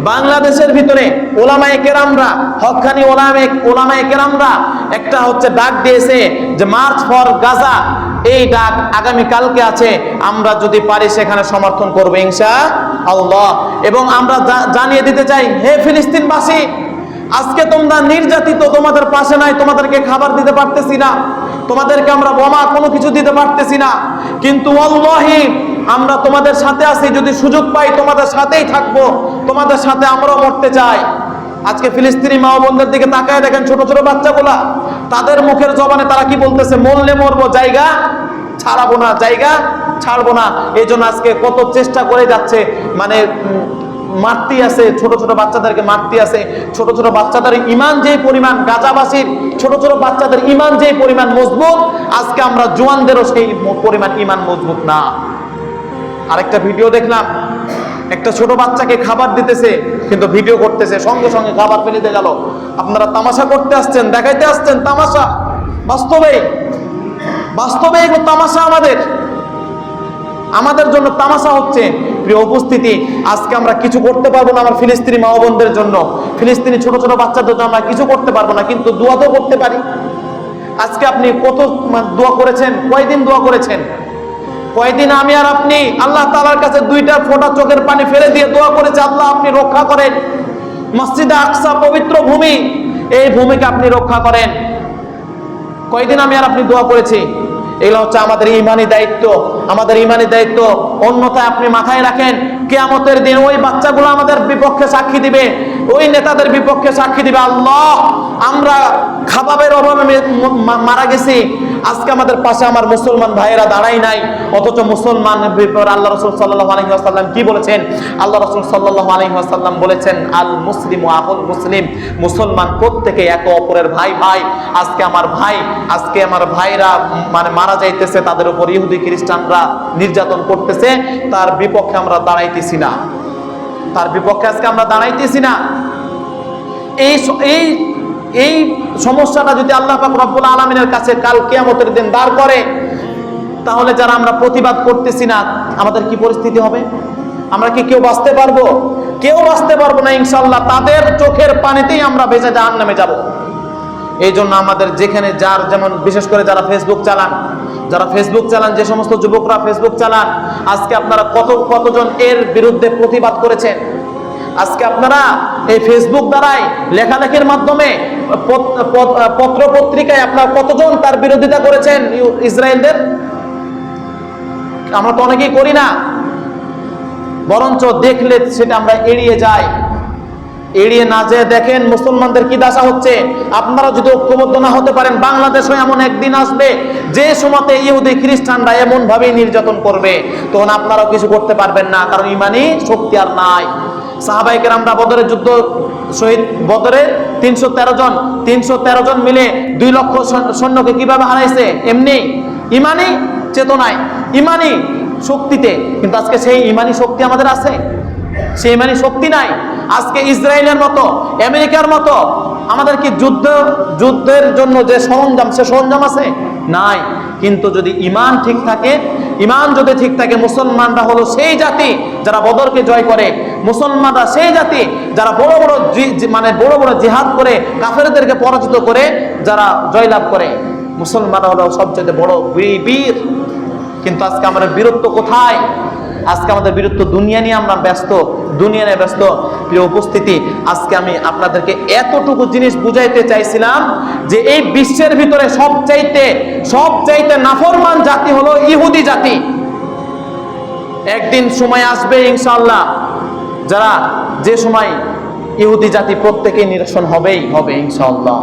বাংলাদেশের ভিতরে ওলামায়ে কেরামরা, হক্কানি ওলামায়ে কেরামরা একটা হচ্ছে ডাক দিয়েছে যে মার্চ ফর গাজা, এই ডাক আগামী কালকে আছে, আমরা যদি পারি সেখানে সমর্থন করব ইনশাআল্লাহ। এবং আমরা জানিয়ে দিতে চাই, হে ফিলিস্তিনবাসী, আজকে তোমরা নির্যাতিত, তোমাদের পাশে নাই, তোমাদেরকে খাবার দিতে পারতেছি না, তোমাদেরকে আমরা বোমা কোনো কিছু দিতে পারতেছি না, কিন্তু আল্লাহি আমরা তোমাদের সাথে আছি, যদি সুযোগ পাই তোমাদের সাথেই থাকবো, তোমাদের সাথে আমরাও মরতে চাই। আজকে ফিলিস্তিনি মা ও বোনদের দিকে তাকায় দেখেন, ছোট ছোট বাচ্চাগুলা, তাদের মুখের জবানে তারা কি বলতেছে? মরলে মরবো, জায়গা ছাড়াবো না, জায়গা ছাড়বো না। এই জন্য আজকে কত চেষ্টা করে যাচ্ছে, মানে মারতে আছে, ছোট ছোট বাচ্চাদেরকে মারতে আছে। ছোট ছোট বাচ্চাদের ইমান যেই পরিমাণ, গাজাবাসীর ছোট ছোট বাচ্চাদের ইমান যেই পরিমাণ মজবুত, আজকে আমরা জোয়ানদেরও সেই পরিমাণ ইমান মজবুত না। আরেকটা ভিডিও দেখলাম, একটা ছোট বাচ্চাকে খাবার দিতেছে, কিন্তু ভিডিও করতেছে, সঙ্গে সঙ্গে খাবার ফেলে দিয়ে গেল। আপনারা তামাশা করতে আসছেন, দেখাইতে আসছেন তামাশা? বাস্তবে এগুলো তামাশা, আমাদের জন্য তামাশা হচ্ছে। প্রিয় উপস্থিতি, আজকে আমরা কিছু করতে পারবো না আমার ফিলিস্তিনি মা বোনদের জন্য, ফিলিস্তিনি ছোট ছোট বাচ্চাদের জন্য আমরা কিছু করতে পারবো না, কিন্তু দোয়া তো করতে পারি। আজকে আপনি কত দোয়া করেছেন? কয়দিন দোয়া করেছেন? কয়দিন আমি আর আপনি আল্লাহ তাআলার কাছে দুইটা ফোঁটা চোখের পানি ফেলে দিয়ে দোয়া করেছে, আল্লাহ আপনি রক্ষা করেন মসজিদে আকসা, পবিত্র ভূমি, এই ভূমিকে আপনি রক্ষা করেন। কয়দিন আমি আর আপনি দোয়া করেছি? এগুলো হচ্ছে আমাদের ইমানি দায়িত্ব, আমাদের ইমানি দায়িত্ব। অন্যথায় আপনি মাথায় রাখেন, কিয়ামতের দিন ওই বাচ্চাগুলো আমাদের বিপক্ষে সাক্ষী দিবে, ওই নেতাদের বিপক্ষে সাক্ষী দিবে, আল্লাহ আমরা খাবারের অভাবে মারা গেছি, আজকে আমাদের পাশে আমার মুসলমান ভাইয়েরা দাঁড়াই নাই। অথচ মুসলমান ব্যাপারে আল্লাহ রাসূল সাল্লাল্লাহু আলাইহি ওয়াসাল্লাম কি বলেছেন? আল্লাহ রাসূল সাল্লাল্লাহু আলাইহি ওয়াসাল্লাম বলেছেন, আল মুসলিমু আখুল মুসলিম, মুসলমান প্রত্যেকে একে অপরের ভাই। আজকে আমার ভাইরা মানে মারা যাইতেছে, তাদের উপর ইহুদি খ্রিস্টানরা নির্যাতন করতেছে, তার বিপক্ষে আমরা দাঁড়াইতেছি না, তার বিপক্ষে আজকে আমরা দাঁড়াইতেছি না। এই সমস্যাটা যদি আল্লাহ পাক রব্বুল আলামিনের কাছে কাল কিয়ামতের দিন দাঁড় করে, তাহলে যারা আমরা প্রতিবাদ করতেছি না, আমাদের কি পরিস্থিতি হবে? আমরা কি কেউ বাঁচতে পারবো? কেউ বাঁচতে পারবো না ইনশাআল্লাহ। তাদের চোখের পানিতেই আমরা ভেসে জাহান্নামে যাব। এই জন্য আমাদের যেখানে যার যেমন, বিশেষ করে যারা ফেসবুক চালান, যে সমস্ত যুবকরা ফেসবুক চালান, আজকে আপনারা কতজন এর বিরুদ্ধে প্রতিবাদ করেছেন? আজকে আপনারা এই ফেসবুক দ্বারাই, লেখালেখির মাধ্যমে, পত্র পত্রিকায় আপনারা কতজন তার বিরোধিতা করেছেন ইসরায়েলদের? আমরা তো অনেকেই করি না, বরঞ্চ দেখলে সেটা আমরা এড়িয়ে যাই। এড়িয়ে না যেয়ে দেখেন মুসলমানদের কি দশা হচ্ছে। আপনারা যদি ঐক্যবদ্ধ না হতে পারেন, বাংলাদেশে এমন একদিন আসবে যে সময়তে ইহুদি খ্রিস্টানরা এমন ভাবে নির্যাতন করবে, তখন আপনারাও কিছু করতে পারবেন না, কারণ ইমানি শক্তি আর নাই। সাহাবায়ে কেরামরা বদরের যুদ্ধ শহীদ, বদরে 313 জন মিলে 2 লক্ষ সৈন্যকে কিভাবে হারাইছে? এমনি ইমানি চেতনায়, ইমানি শক্তিতে। কিন্তু আজকে সেই ইমানি শক্তি আমাদের আছে? সেই ইমানি শক্তি নাই। আজকে ইসরায়েলের মতো, আমেরিকার মতো আমাদের কি যুদ্ধের জন্য যে সরঞ্জাম, সে সরঞ্জাম আছে? নাই। কিন্তু যদি ইমান ঠিক থাকে, মুসলমানরা হলো সেই জাতি যারা বদরকে জয় করে, মুসলমানরা সেই জাতি যারা বড় বড় জিহাদ করে কাফেরদেরকে পরাজিত করে যারা জয়লাভ করে। মুসলমানরা হলো সবচেয়ে বড় বীর। কিন্তু আজকে আমাদের বীরত্ব কোথায়? আজকে আমাদের বীরত্ব দুনিয়া নিয়ে আমরা ব্যস্ত। প্রিয় উপস্থিতি, আজকে আমি আপনাদেরকে এতটুকু জিনিস বুঝাইতে চাইছিলাম যে এই বিশ্বের ভিতরে সবচাইতে নাফরমান জাতি হলো ইহুদি জাতি। একদিন সময় আসবে ইনশাআল্লাহ, যে সময় ইহুদি জাতি প্রত্যেকেই নিরসন হবে ইনশাআল্লাহ।